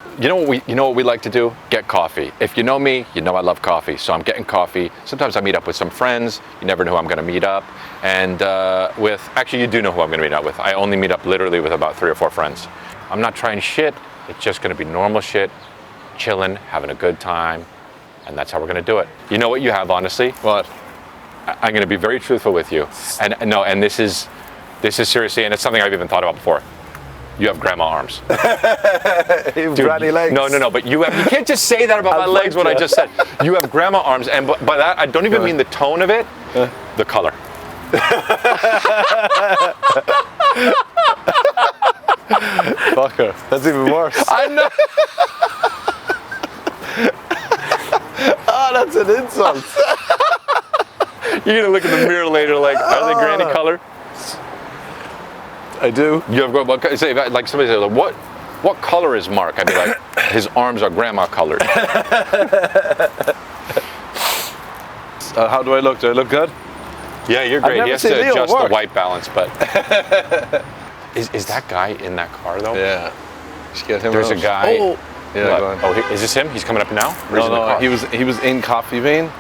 You know what we like to do? Get coffee. If you know me, you know I love coffee. So I'm getting coffee. Sometimes I meet up with some friends. You never know who I'm going to meet up. And actually, you do know who I'm going to meet up with. I only meet up literally with about 3 or 4 friends. I'm not trying shit. It's just going to be normal shit, chilling, having a good time. And that's how we're going to do it. You know what you have, honestly? What? I'm going to be very truthful with you. And this is seriously, and it's something I've even thought about before. You have grandma arms. You have granny legs. No, but you can't just say that about my legs, what I just said. You have grandma arms, and by that, I don't even mean the tone of it, the color. Fucker. That's even worse. I know. Oh, that's an insult. You're gonna look in the mirror later like, are they granny color? I do. You have say like somebody says, what color is Mark? I'd be like, his arms are grandma colored. How do I look? Do I look good? Yeah, you're great. He has to Leo adjust work. the white balance, but is that guy in that car though? Yeah. Should get him There's out. a guy. Oh. Yeah, go on. Oh, is this him? He's coming up now? Or is he in the No, car? he was in Coffee Bean,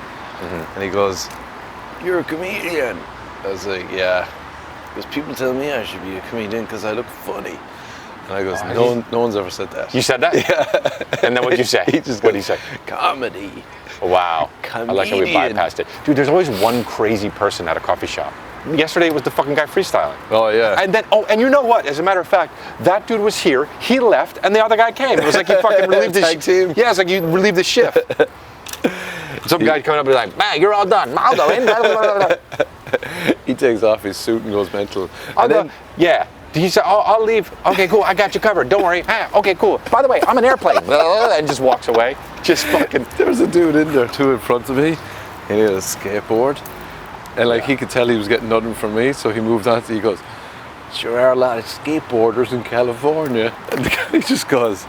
and he goes, "You're a comedian." I was like, "Yeah." Because people tell me I should be a comedian because I look funny. And I goes, no one's ever said that. You said that? Yeah. And then what'd you say? What'd he say? Comedy. Wow. Comedian. I like how we bypassed it. Dude, there's always one crazy person at a coffee shop. Yesterday it was the fucking guy freestyling. Oh, yeah. And then, and you know what? As a matter of fact, that dude was here, he left, and the other guy came. It was like he fucking relieved his Tag team. Yeah, it's like you relieved the shift. Some guy coming up and be like, man, you're all done. I'll go in. He takes off his suit and goes mental. Yeah. He said, I'll leave. Okay, cool. I got you covered. Don't worry. Okay, cool. By the way, I'm an airplane. And just walks away. Just fucking. There was a dude in there too in front of me, and he had a skateboard. And like he could tell he was getting nothing from me, so he moved on to, he goes, "Sure are a lot of skateboarders in California." And the guy just goes,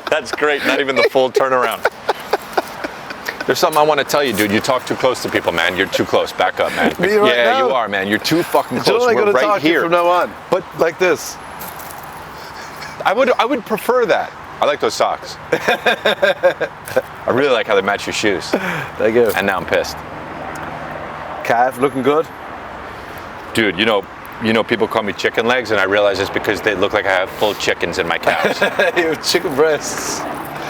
That's great. Not even the full turnaround. There's something I want to tell you, dude. You talk too close to people, man. You're too close. Back up, man. Me right yeah, now? you are, man. You're too fucking "So close. I'm We're gonna right talk to you here. from now on." But like this. I would prefer that. I like those socks. I really like how they match your shoes. Thank you. And now I'm pissed. Calf looking good. Dude, you know people call me chicken legs, and I realize it's because they look like I have full chickens in my calves. You have chicken breasts.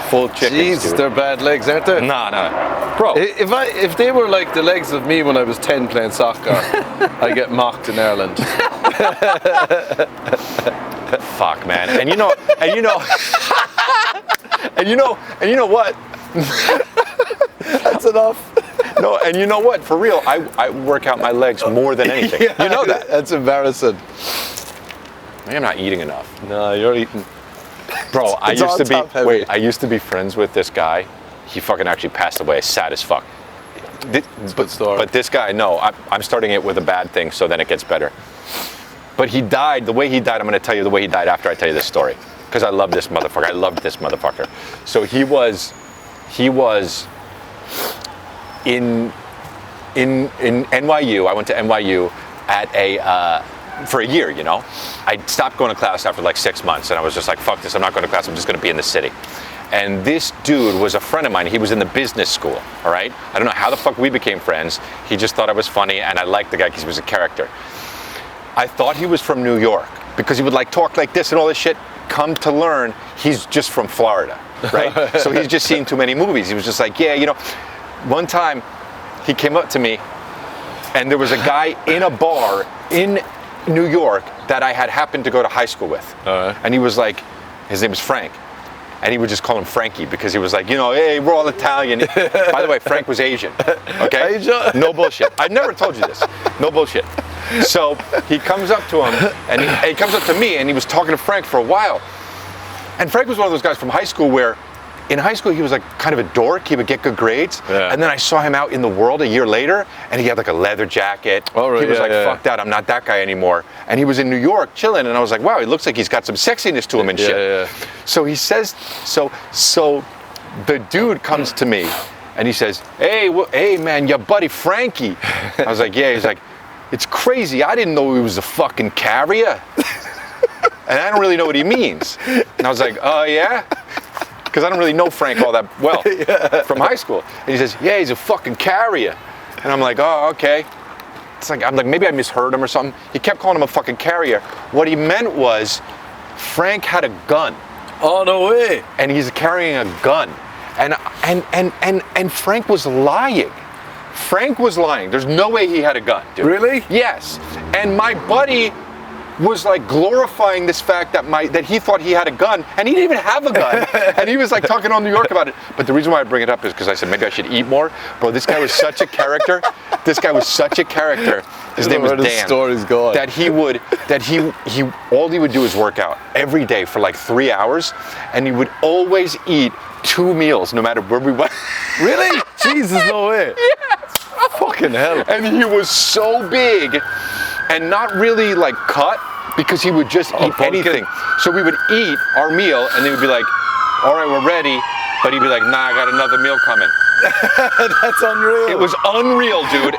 Full chickens, Jeez, dude. they're bad legs, aren't they? No. Bro. If they were like the legs of me when I was 10 playing soccer, I get mocked in Ireland. Fuck, man. And you know what? That's enough. No, and you know what? For real, I work out my legs more than anything. Yeah, you know that. That's embarrassing. Maybe I'm not eating enough. No, you're eating. Bro, I It's all top heavy. I used to be friends with this guy. He fucking actually passed away, sad as fuck. Good story. But this guy, no, I'm starting it with a bad thing, so then it gets better. But he died, the way he died, I'm gonna tell you the way he died after I tell you this story. Because I love this motherfucker, I loved this motherfucker. So he was in NYU, I went to NYU for a year, you know. I stopped going to class after like 6 months, and I was just like, fuck this, I'm not going to class, I'm just going to be in the city. And this dude was a friend of mine. He was in the business school, all right? I don't know how the fuck we became friends. He just thought I was funny, and I liked the guy because he was a character. I thought he was from New York because he would like talk like this and all this shit. Come to learn, he's just from Florida, right? So he's just seen too many movies. He was just like, yeah, you know. One time, he came up to me, and there was a guy in a bar in New York that I had happened to go to high school with. And he was like, his name was Frank. And he would just call him Frankie because he was like, you know, hey, we're all Italian. By the way, Frank was Asian, okay? Asian? No bullshit. I never told you this. No bullshit. So he comes up to him, and he comes up to me, and he was talking to Frank for a while. And Frank was one of those guys from high school where, in high school, he was like kind of a dork. He would get good grades. Yeah. And then I saw him out in the world a year later, and he had like a leather jacket. Oh, right, he was yeah, like, yeah. fuck that, I'm not that guy anymore. And he was in New York chilling, and I was like, wow, he looks like he's got some sexiness to him and shit. Yeah. So he says, so the dude comes to me, and he says, hey man, your buddy Frankie. I was like, yeah. He's like, it's crazy, I didn't know he was a fucking carrier. And I don't really know what he means. And I was like, oh, yeah? Because I don't really know Frank all that well from high school. And he says, yeah, he's a fucking carrier. And I'm like, oh, okay. I'm like, maybe I misheard him or something. He kept calling him a fucking carrier. What he meant was Frank had a gun. Oh, no way. And he's carrying a gun. And Frank was lying. Frank was lying. There's no way he had a gun, dude. Really? Yes. And my buddy was like glorifying this fact that he thought he had a gun, and he didn't even have a gun. And he was like talking on New York about it. But the reason why I bring it up is because I said maybe I should eat more. Bro, this guy was such a character. This guy was such a character. His name was Dan. Story's going. All he would do is work out every day for like 3 hours, and he would always eat 2 meals no matter where we went. Really? Jesus, no way. Yes. Fucking hell. And he was so big and not really like cut because he would just eat anything. So we would eat our meal and they would be like, all right, we're ready. But he'd be like, nah, I got another meal coming. That's unreal. It was unreal, dude.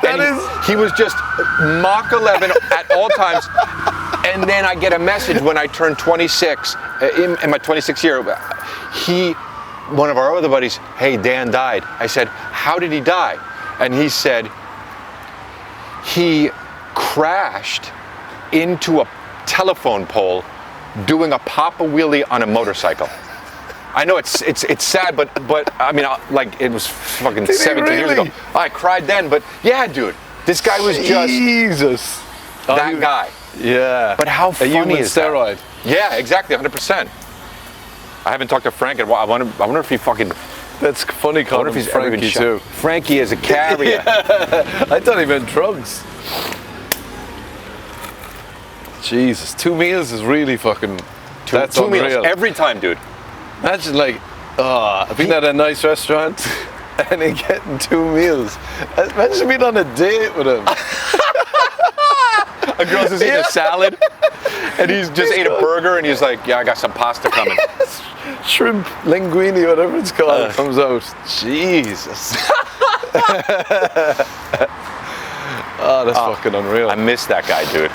He was just Mach 11 at all times. And then I get a message when I turned 26, in my 26th year, one of our other buddies, hey, Dan died. I said, how did he die? And he said, he crashed into a telephone pole doing a papa wheelie on a motorcycle. I know it's sad, but I mean, like it was fucking 17 years ago. I cried then, but yeah, dude, this guy was just Jesus. that guy. Yeah. But how funny is steroid? That? Yeah, exactly, 100%. I haven't talked to Frank in a while. I wonder if he fucking. That's funny calling him Frankie too. Frankie is a carrier. Yeah. I thought he meant drugs. Jesus, 2 meals is really fucking. That's two unreal. meals every time, dude. Imagine being at a nice restaurant and then getting 2 meals. Imagine being on a date with him. A girl's just eating a salad and he's just ate a burger and he's like, yeah, I got some pasta coming. Shrimp linguine, whatever it's called, comes out. Jesus. Oh, that's fucking unreal. I miss that guy, dude.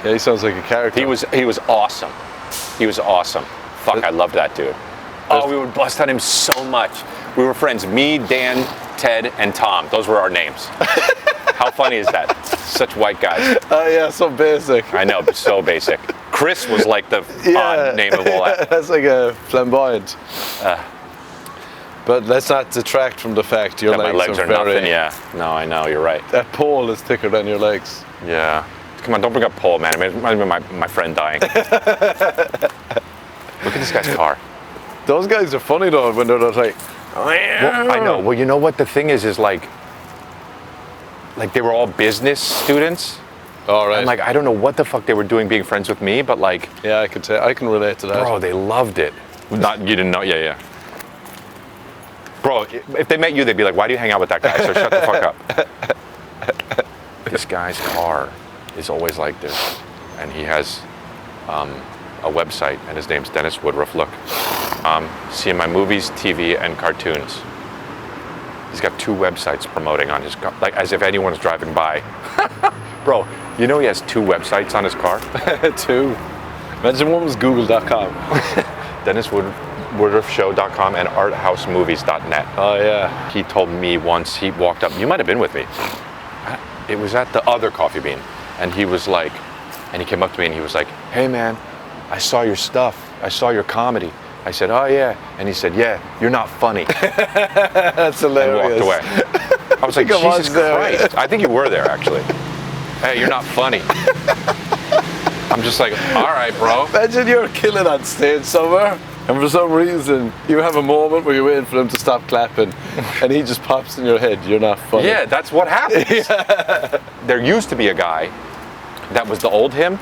Yeah, he sounds like a character. He was awesome. He was awesome. Fuck, I loved that dude. Oh, we would bust on him so much. We were friends, me, Dan, Ted, and Tom. Those were our names. How funny is that? Such white guys. Oh yeah, so basic. I know, but so basic. Chris was like the odd name of all that. That's like a flamboyant. But let's not detract from the fact your my legs are very, nothing. Yeah, no, I know, you're right. That pole is thicker than your legs. Yeah. Come on, don't bring up pole, man. It reminds me of my friend dying. Look at this guy's car. Those guys are funny though when they're like, well, I know. Well, you know what the thing is like they were all business students. All right. And like, I don't know what the fuck they were doing being friends with me, but like. Yeah, I can relate to that. Bro, they loved it. You didn't know? Yeah. Bro, if they met you, they'd be like, why do you hang out with that guy? So shut the fuck up. This guy's car is always like this. And he has a website, and his name's Dennis Woodruff. Look, seeing my movies, TV, and cartoons. He's got 2 websites promoting on his car, like as if anyone's driving by. Bro, you know he has 2 websites on his car? 2. Imagine one was google.com. DennisWoodruffShow.com and arthousemovies.net. Oh yeah. He told me once, he walked up, you might have been with me. It was at the other Coffee Bean. And he was like, and he came up to me and he was like, hey man, I saw your stuff. I saw your comedy. I said, oh yeah. And he said, yeah, you're not funny. That's hilarious. And walked away. I was like, Jesus Christ. I think you were there actually. Hey, you're not funny. I'm just like, all right, bro. Imagine you're killing on stage somewhere, and for some reason you have a moment where you're waiting for them to stop clapping, and he just pops in your head, you're not funny. Yeah, that's what happens. Yeah. There used to be a guy that was the old him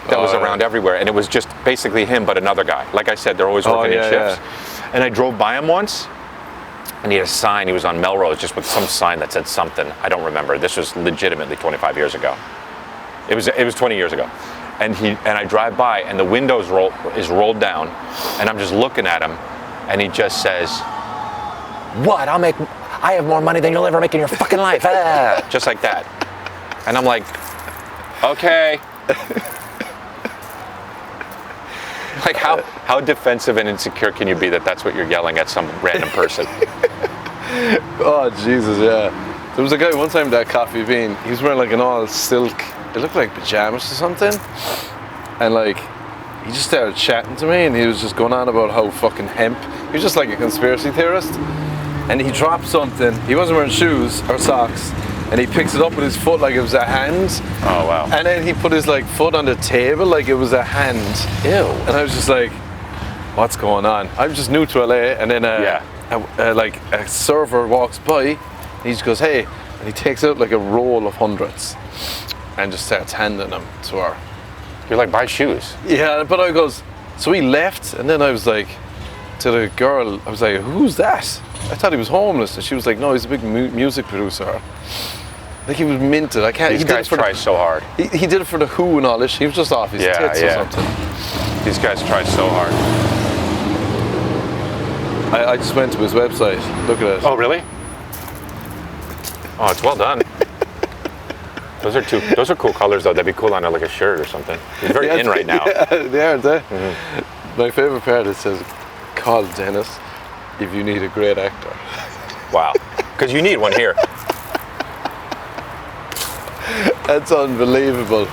that was around everywhere, and it was just basically him but another guy. Like I said, they're always working in shifts. Yeah. And I drove by him once, and he had a sign. He was on Melrose just with some sign that said something. I don't remember. This was legitimately 25 years ago. It was 20 years ago. And I drive by, and the window is rolled down, and I'm just looking at him, and he just says, "What? I have more money than you'll ever make in your fucking life." Just like that. And I'm like, okay. Like how defensive and insecure can you be that that's what you're yelling at some random person? Oh Jesus, yeah. There was a guy one time at Coffee Bean. He was wearing like an all silk. It looked like pajamas or something. And like, he just started chatting to me, and he was just going on about how fucking hemp. He was just like a conspiracy theorist. And he dropped something. He wasn't wearing shoes or socks, and he picks it up with his foot like it was a hand. Oh wow. And then he put his like foot on the table like it was a hand. Ew. And I was just like, what's going on? I'm just new to LA, and then like a server walks by, and he just goes, hey, and he takes out like a roll of hundreds and just starts handing them to her. You're like, buy shoes. Yeah, but I goes, so he left, and then I was like, to the girl, I was like, who's that? I thought he was homeless, and she was like, no, he's a big music producer. Like, he was minted. I can't. These guys try so hard. He did it for the Who and all this. He was just off his tits or something. These guys try so hard. I just went to his website. Look at it. Oh really? Oh, it's well done. Those are cool colors though. That'd be cool on like a shirt or something. It's very in right now. Yeah, they are, aren't they? Mm-hmm. My favorite part, it says, call Dennis if you need a great actor. Wow. Because you need one here. That's unbelievable.